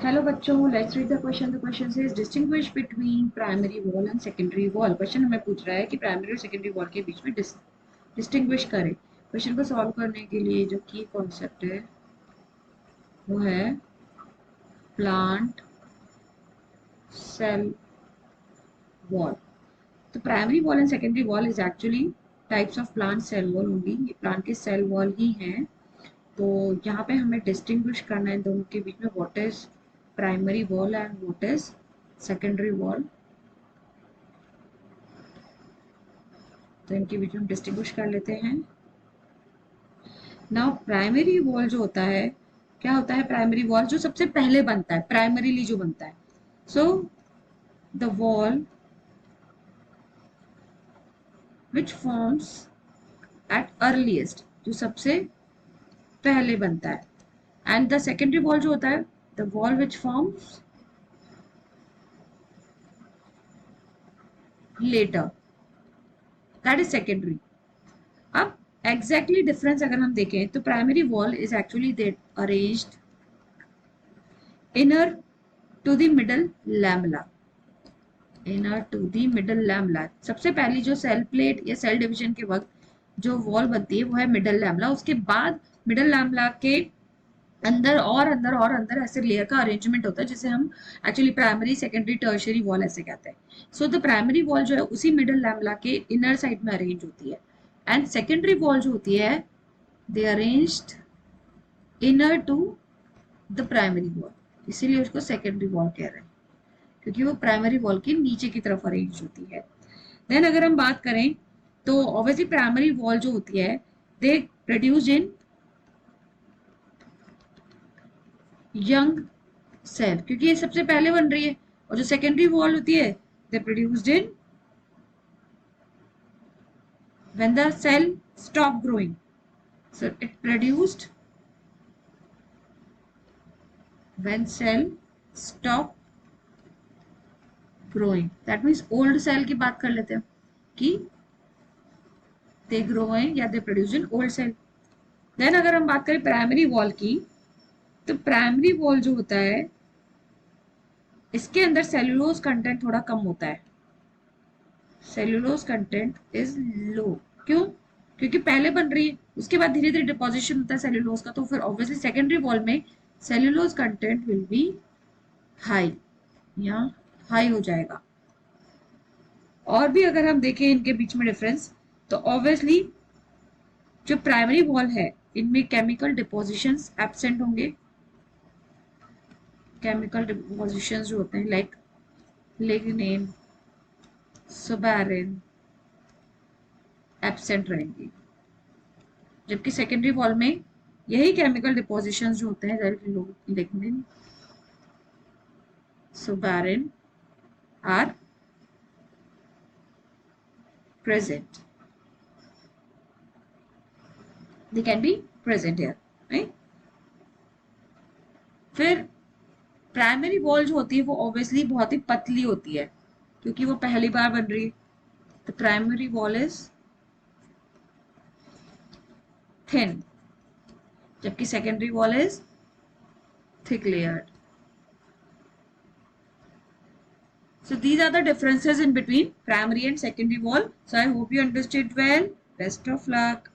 Hello बच्चों, let's read the question. The question says distinguish between primary wall and secondary wall. Question हमें पूछ रहा है कि प्राइमरी और सेकेंडरी वॉल के बीच में डिस्टिंग्विश करें. क्वेश्चन को सॉल्व करने के लिए जो की कॉन्सेप्ट है वो है प्लांट सेल वॉल. तो primary wall and secondary wall is actually types of plant cell wall होंगी. ये प्लांट के सेल वॉल ही हैं. तो यहाँ पे हमें डिस्टिंग्विश करना है दोनों के बीच में what is primary wall and what is secondary wall. तो इनके बीच में डिस्टिंग्विश कर लेते हैं. नाउ प्राइमरी वॉल जो होता है, क्या होता है प्राइमरी वॉल? जो सबसे पहले बनता है, प्राइमरीली जो बनता है. So the wall which forms at earliest, जो सबसे पहले बनता है. एंड द सेकेंडरी वॉल जो होता है, the wall which forms later, that is secondary. अब एग्जैक्टली डिफरेंस अगर हम देखें तो primary wall is actually they arranged inner to the middle lamella. Inner to the middle lamella, सबसे पहली जो सेल प्लेट या सेल डिवीजन के वक्त जो वॉल बनती है वो है मिडल लैमेला. उसके बाद मिडल लैमेला के अंदर और अंदर और अंदर ऐसे लेयर का अरेंजमेंट होता है जिसे हम actually primary secondary tertiary wall ऐसे कहते हैं. सो द प्राइमरी वॉल जो है उसी मिडल लैमेला के इनर साइड में अरेंज होती है. एंड सेकेंडरी वॉल जो होती है they arranged inner to the primary wall, इसीलिए उसको सेकेंडरी वॉल कह रहे हैं क्योंकि वो प्राइमरी वॉल के नीचे की तरफ अरेंज होती है. देन अगर हम बात करें तो ऑब्वियसली प्राइमरी वॉल जो होती है they produce in young cell, क्योंकि ये सबसे पहले बन रही है. और जो सेकेंडरी वॉल होती है they produced in when the cell stop growing. So it produced when cell stop growing. That means old cell की बात कर लेते हैं कि दे ग्रोइंग या they produce in old cell. Then अगर हम बात करें प्राइमरी वॉल की, तो प्राइमरी वॉल जो होता है इसके अंदर सेलुलोज कंटेंट थोड़ा कम होता है. Cellulose content is low. क्यों? क्योंकि पहले बन रही है, उसके बाद धीरे धीरे डिपोजिशन होता है सेलुलोज का. तो फिर ऑब्वियसली सेकेंडरी वॉल में cellulose content will be high, यहाँ हाई हो जाएगा. और भी अगर हम देखें इनके बीच में डिफरेंस, तो ऑब्वियसली जो प्राइमरी वॉल है इनमें केमिकल डिपोजिशंस एब्सेंट होंगे. केमिकल डिपोजिशंस जो होते हैं लाइक लिग्निन, सुबेरिन एब्सेंट रहेंगे. जबकि सेकेंडरी वॉल में यही केमिकल डिपोजिशंस जो होते हैं lignin, suberin are present. They can be present here, right? फिर प्राइमरी वॉल जो होती है वो ऑब्वियसली बहुत ही पतली होती है क्योंकि वो पहली बार बन रही है. तो प्राइमरी वॉल इज थिन, जबकि secondary wall is thick layered. So these are the differences in between primary and secondary wall. So I hope you understood well. Best of luck.